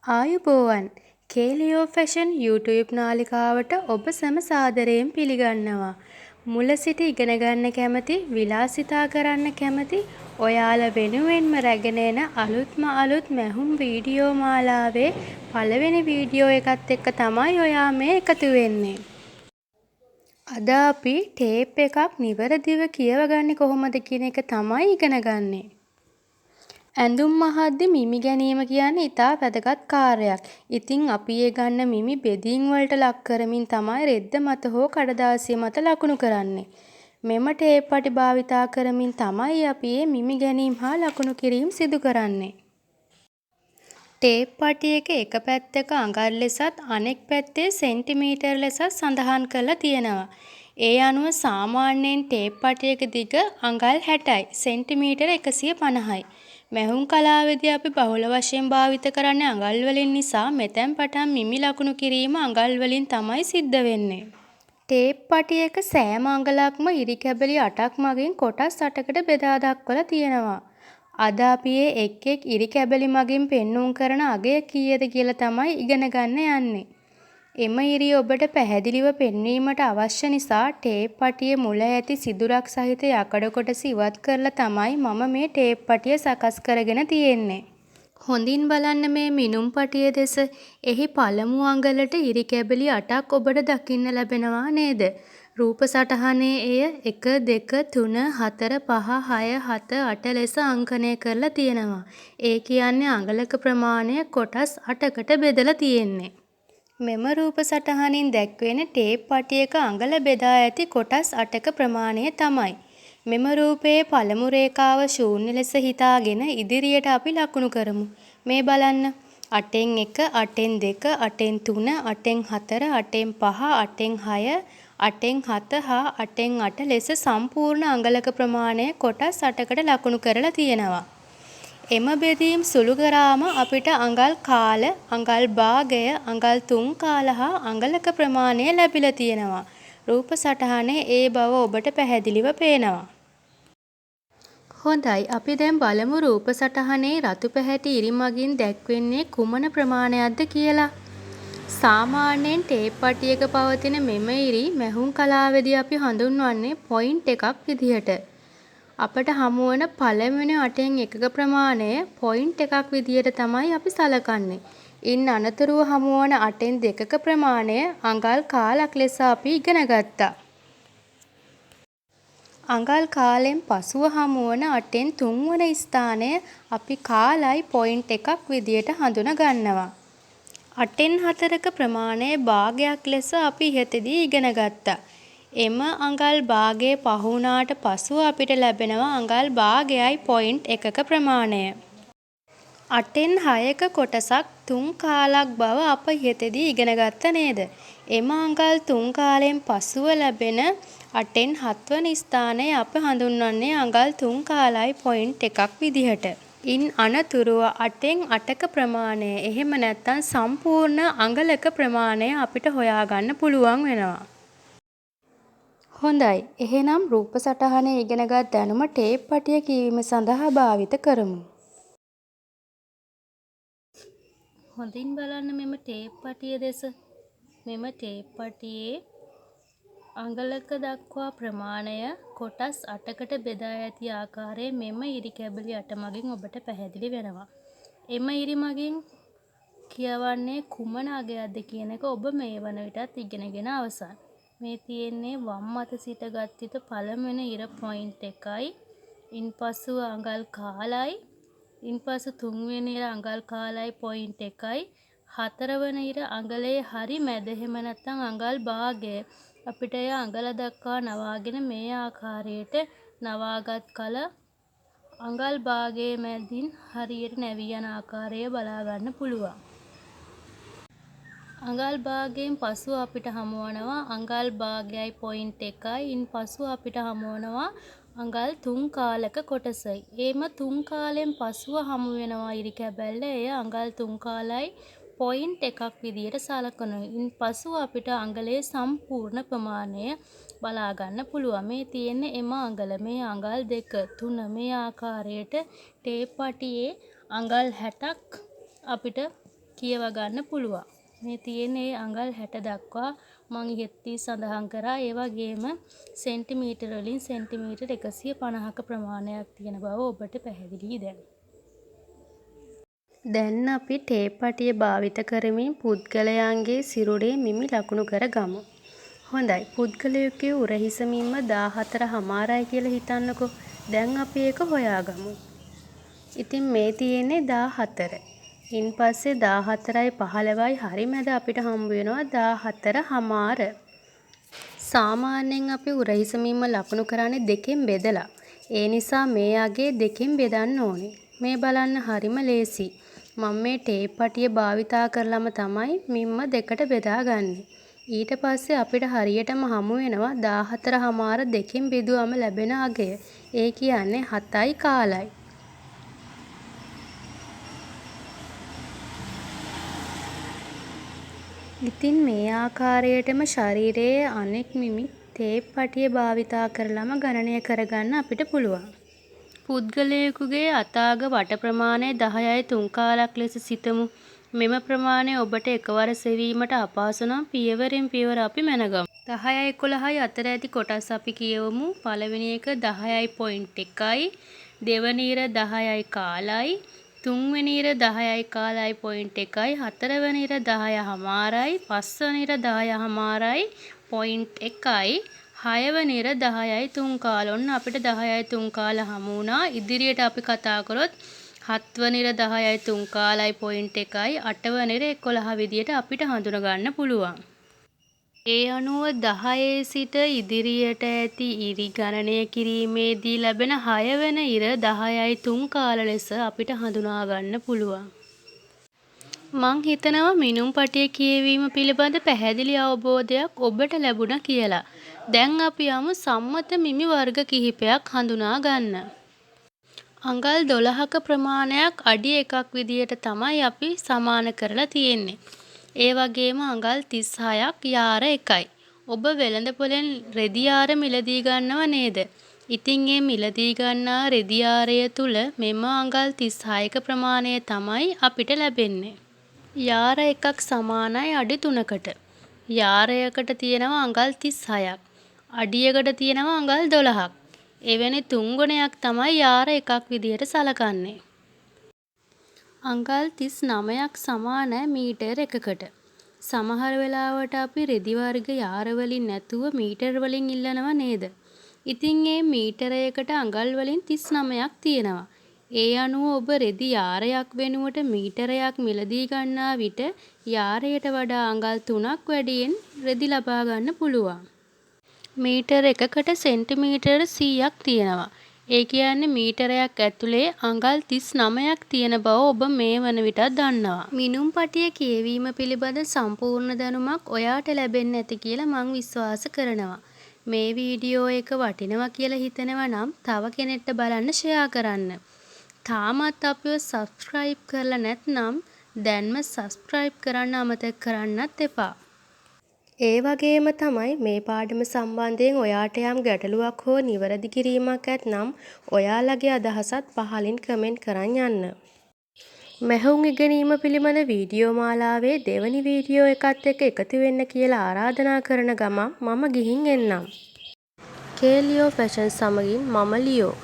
ආයුබෝවන් කේලියෝ fashion YouTube නාලිකාවට ඔබ සැම සාදරයෙන් පිළිගන්නවා. මුල සිට ඉගෙන ගන්න කැමති, විලාසිතා කරන්න කැමති, ඔයාලා වෙනුවෙන්ම රැගෙන එන අලුත් මැහුම් වීඩියෝ මාලාවේ පළවෙනි වීඩියෝ එකත් එක්ක තමයි ඔයා මේ එකතු වෙන්නේ. අද අපි ටේප් එකක් නිවැරදිව කියවගන්නේ කොහොමද කියන එක තමයි ඉගෙන ගන්නේ. ඇඳුම් මහද්දි මිමි ගැනීම කියන්නේ ඉතා වැදගත් කාර්යයක්. ඉතින් අපි ඒ ගන්න මිමි බෙදීම් වලට ලක් කරමින් තමයි රෙද්ද මත හෝ කඩදාසිය මත ලකුණු කරන්නේ. මෙම ටේප් පටි භාවිතා කරමින් තමයි අපි මේ මිමි ගැනීම හා ලකුණු කිරීම සිදු කරන්නේ. ටේප් පටියක එක පැත්තක අඟල් ලෙසත් අනෙක් පැත්තේ සෙන්ටිමීටර් ලෙසත් සඳහන් කරලා තියෙනවා. ඒ අනුව සාමාන්‍යයෙන් ටේප් පටියක දිග අඟල් 60යි, සෙන්ටිමීටර 150යි. මැහුම් කලාවේදී අපි බහුල වශයෙන් භාවිත කරන්නේ අඟල් වලින් නිසා මෙතෙන් පටන් මිමි ලකුණු කිරීම අඟල් වලින් තමයි සිද්ධ වෙන්නේ. ටේප් පටියක සෑම අඟලක්ම ඉරි කැබලි 8ක් මගින් කොටස් 8කට බෙදා දක්වලා තියෙනවා. අද අපි එක් ඉරි කැබලි මගින් පෙන්눔 කරන අගය කීයද කියලා තමයි ඉගෙන ගන්න යන්නේ. එම ඉරි ඔබට පැහැදිලිව පෙන්වීමට අවශ්‍ය නිසා ටේප් පටියේ මුල ඇති සිදුරක් සහිත යකඩ කොටස ඉවත් කරලා තමයි මම මේ ටේප් පටිය සකස් කරගෙන තියෙන්නේ. හොඳින් බලන්න මේ මිනුම් පටිය දෙස. එහි පළමු අඟලට ඉරි කැබලි 8ක් ඔබට දකින්න ලැබෙනවා නේද? රූප සටහනේ එය 1 2 3 4 5 6 7 8 ලෙස අංකනය කරලා තියෙනවා. ඒ කියන්නේ අඟලක ප්‍රමාණය කොටස් 8කට බෙදලා තියෙන්නේ. මෙම රූප සටහනින් දැක්වෙන ටේප් පටියක අඟල බෙදා ඇති කොටස් 8ක ප්‍රමාණය තමයි. මෙම රූපයේ පළමු රේඛාව ශූන්‍ය ලෙස හිතාගෙන ඉදිරියට අපි ලකුණු කරමු. මේ බලන්න. 8න් 1, 8න් 2, 8න් 3, 8න් 4, 8න් 5, 8න් 6, 8න් 7 හා 8න් 8 ලෙස සම්පූර්ණ අඟලක ප්‍රමාණය කොටස් 8කට ලකුණු කරලා තියෙනවා. එම බෙදීම් සුළු කරාම අපිට අඟල් කාල, අඟල් භාගය, අඟල් 3 කාල හා අඟලක ප්‍රමාණය ලැබිලා තියෙනවා. රූප සටහනේ ඒ බව ඔබට පැහැදිලිව පේනවා. හොඳයි, අපි දැන් බලමු රූප සටහනේ රතු පැහැති ඉරි මගින් දැක්වෙන්නේ කුමන ප්‍රමාණයක්ද කියලා. සාමාන්‍යයෙන් ටේප් පටියක පවතින මෙම ඉරි මැහුම් කලාවේදී අපි හඳුන්වන්නේ පොයින්ට් එකක් විදිහට. අපට හමුවන පළවෙනි 8න් එකක ප්‍රමාණය පොයින්ට් එකක් විදියට තමයි අපි සලකන්නේ. ඉන් අනතුරුව හමුවන 8න් 2ක ප්‍රමාණය අඟල් කාලක් ලෙස අපි ඉගෙන ගත්තා. අඟල් කාලෙන් පසුව හමුවන 8න් 3 වන ස්ථානය අපි කාලයි පොයින්ට් එකක් විදියට හඳුනා ගන්නවා. 8න් 4ක ප්‍රමාණය භාගයක් ලෙස අපි ඉහතදී ඉගෙන ගත්තා. එම අඟල් භාගය පහ වුණාට පසුව අපිට ලැබෙනවා අඟල් භාගයයි පොයින්ට් එකක ප්‍රමාණය. 8න් 6ක කොටසක් 3 කාලක් බව අප ඉහතදී ඉගෙන ගත්ත නේද? එම අඟල් 3 කාලයෙන් පසුව ලැබෙන 8න් 7 වන ස්ථානය අප හඳුන්වන්නේ අඟල් 3 කාලයි පොයින්ට් එකක් විදිහට. ඉන් අනතුරුව 8න් 8ක ප්‍රමාණය එහෙම නැත්නම් සම්පූර්ණ අඟලක ප්‍රමාණය අපිට හොයාගන්න පුළුවන් වෙනවා. හොඳයි, එහෙනම් රූප සටහනේ ඉගෙනගත් දැනුම ටේප් පටිය කියවීම සඳහා භාවිත කරමු. හොඳින් බලන්න මෙම ටේප් පටිය දෙස. මෙම ටේප් පටියේ අඟලක දක්වා ප්‍රමාණය කොටස් 8කට බෙදා ඇති ආකාරය මෙම ඉරි කැබලි 8 මගින් ඔබට පැහැදිලි වෙනවා. එම ඉරි මගින් කියවන්නේ කුමන අගයක්ද කියන එක ඔබ මේ වන විටත් ඉගෙනගෙන අවසන්. මේ තියෙන්නේ වම් අත සිට ගත් විට පළමුවෙනි ඉර පොයින්ට් එකයි, ඉන්පසු අඟල් කාලයි, ඉන්පසු තුන්වෙනි ඉර අඟල් කාලයි පොයින්ට් එකයි, හතරවෙනි ඉර අඟලේ හරි මැද එහෙම නැත්නම් අඟල් භාගය අපිට එය අඟල දක්වා නවාගෙන මේ ආකාරයට නවාගත් කල අඟල් භාගයේ මැදින් හරියට නැවී යන ආකාරය බලා ගන්න පුළුවන්. අඟල් භාගයෙන් පසුව අපිට හමුවනවා අඟල් භාගයයි පොයින්ට් එකයි. ඉන්පසු අපිට හමුවනවා අඟල් 3 කාලක කොටසයි. එම 3 කාලෙන් පසුව හමු වෙනවා ඉරි කැබැල්ල. එය අඟල් 3 කාලයි පොයින්ට් එකක් විදියට සලකනවා. ඉන්පසු අපිට අඟලේ සම්පූර්ණ ප්‍රමාණය බලා ගන්න පුළුවන්. මේ තියෙන්නේ එම අඟල. මේ අඟල් 2 3 මේ ආකාරයට ටේප් පටියේ අඟල් 60ක් අපිට කියව ගන්න පුළුවන්. මේ තියෙන්නේ අඟල් 60 දක්වා මම ඉහෙත්දී සඳහන් කරා. ඒ වගේම සෙන්ටිමීටර වලින් සෙන්ටිමීටර 150ක ප්‍රමාණයක් තියෙන බව ඔබට පැහැදිලි දැන්. දැන් අපි ටේප් පටිය භාවිත කරමින් පුද්ගලයන්ගේ සිරුරේ මිමි ලකුණු කර ගමු. හොඳයි. පුද්ගලයෙකුගේ උරහිස මිම්ම 14.5යි කියලා හිතන්නකෝ. දැන් අපි ඒක හොයාගමු. ඉතින් මේ තියෙන්නේ 14. ඉන් පස්සේ 14යි 15යි හරි මැද අපිට හම්බ වෙනවා 14.5. සාමාන්‍යයෙන් අපි උරහිස මිම්ම ලකුණු කරන්නේ දෙකෙන් බෙදලා. ඒ නිසා මේ අගේ දෙකෙන් බෙදන්න ඕනේ. මේ බලන්න හරිම ලේසි. මම මේ ටේප් පටිය භාවිතා කරලම තමයි මිම්ම දෙකට බෙදාගන්නේ. ඊට පස්සේ අපිට හරියටම හමු වෙනවා 14.5 දෙකෙන් බෙදුවම ලැබෙන අගය. ඒ කියන්නේ 7යි කාලයි. ඉතින් මේ ආකාරයටම ශරීරයේ අනෙක් මිමි ටේප් පටිය භාවිතා කරලම ගණනය කරගන්න අපිට පුළුවන්. පුද්ගලයෙකුගේ අතාග වට ප්‍රමාණය 10යි 3 කාලක් ලෙස සිතමු. මෙම ප්‍රමාණය ඔබට එකවර සෙවීමට අපහසු නම් පියවරෙන් පියවර අපි මැනගමු. 10යි 11යි අතර ඇති කොටස් අපි කියවමු. පළවෙනි එක 10.1යි, දෙවැනි ඉර 10යි කාලයි, තුන්වෙනි ඉර 10යි කාලයි 0.1යි, හතරවෙනි ඉර 10.5යි, පස්වෙනි ඉර 10.5යි 0.1යි, හයවෙනි ඉර 10යි 3 කාල. ඔන්න අපිට 10යි 3 කාල හමු වුණා. ඉදිරියට අපි කතා කරොත් හත්වෙනි ඉර 10යි 3 කාලයි 0.1යි, අටවෙනි ඉර 11 විදියට අපිට හඳුනා ගන්න පුළුවන්. ඒ අනුව 10 සිට ඉදිරියට ඇති ඉරි ගණනය කිරීමේදී ලැබෙන 6 වෙන ඉර 10යි 3 කාල ලෙස අපිට හඳුනා ගන්න පුළුවන්. මං හිතනවා මිනුම් පටිය කියවීම පිළිබඳ පැහැදිලි අවබෝධයක් ඔබට ලැබුණා කියලා. දැන් අපි යමු සම්මත මිමි වර්ග කිහිපයක් හඳුනා ගන්න. අඟල් 12ක ප්‍රමාණයක් අඩි 1ක් විදියට තමයි අපි සමාන කරලා තියෙන්නේ. ඒ වගේම අඟල් 36ක් යාර 1යි. ඔබ වෙළඳපොලෙන් රෙදි යාර මිලදී ගන්නව නේද? ඉතින් මේ මිලදී ගන්නා රෙදි යාරය තුල මෙම අඟල් 36ක ප්‍රමාණය තමයි අපිට ලැබෙන්නේ. යාර 1ක් සමානයි අඩි 3කට. යාරයකට තියෙනවා අඟල් 36ක්. අඩියකට තියෙනවා අඟල් 12ක්. එවැනි තුන් ගුණයක් තමයි යාර 1ක් විදියට සලකන්නේ. අඟල් 39ක් සමාන මීටර 1කට. සමහර වෙලාවට අපි රෙදි වර්ග යාර වලින් නැතුව මීටර වලින් ඉල්ලනව නේද? ඉතින් මේ මීටරයකට අඟල් වලින් 39ක් තියෙනවා. ඒ අනුව ඔබ රෙදි යාරයක් වෙනුවට මීටරයක් මිලදී ගන්නා විට යාරයට වඩා අඟල් 3ක් වැඩියෙන් රෙදි ලබා ගන්න පුළුවන්. මීටර 1කට සෙන්ටිමීටර 100ක් තියෙනවා. ඒ කියන්නේ මීටරයක් ඇතුලේ අඟල් 39ක් තියෙන බව ඔබ මේ වන විටත් දන්නවා. මිනුම් පටිය කියවීම පිළිබඳ සම්පූර්ණ දැනුමක් ඔයාට ලැබෙන්න ඇති කියලා මං විශ්වාස කරනවා. මේ වීඩියෝ එක වටිනවා කියලා හිතෙනවා නම් තව කෙනෙක්ට බලන්න ෂෙයා කරන්න. තාමත් අපිව සබ්ස්ක්‍රයිබ් කරලා නැත්නම් දැන්ම සබ්ස්ක්‍රයිබ් කරන්න අමතක කරන්නත් එපා. ඒ වගේම තමයි මේ පාඩම සම්බන්ධයෙන් ඔයාට යම් ගැටලුවක් හෝ නිවැරදි කිරීමක් ඇත්නම් ඔයාලගේ අදහසත් පහලින් කමෙන්ට් කරන් යන්න. මැහුම් ඉගෙනීම පිළිබඳ වීඩියෝ මාලාවේ දෙවැනි වීඩියෝ එකත් එක්ක එකතු වෙන්න කියලා ආරාධනා කරන ගමන් මම ගිහින් එන්නම්. කේලියෝ ෆැෂන් සමගින් මම ලියෝ.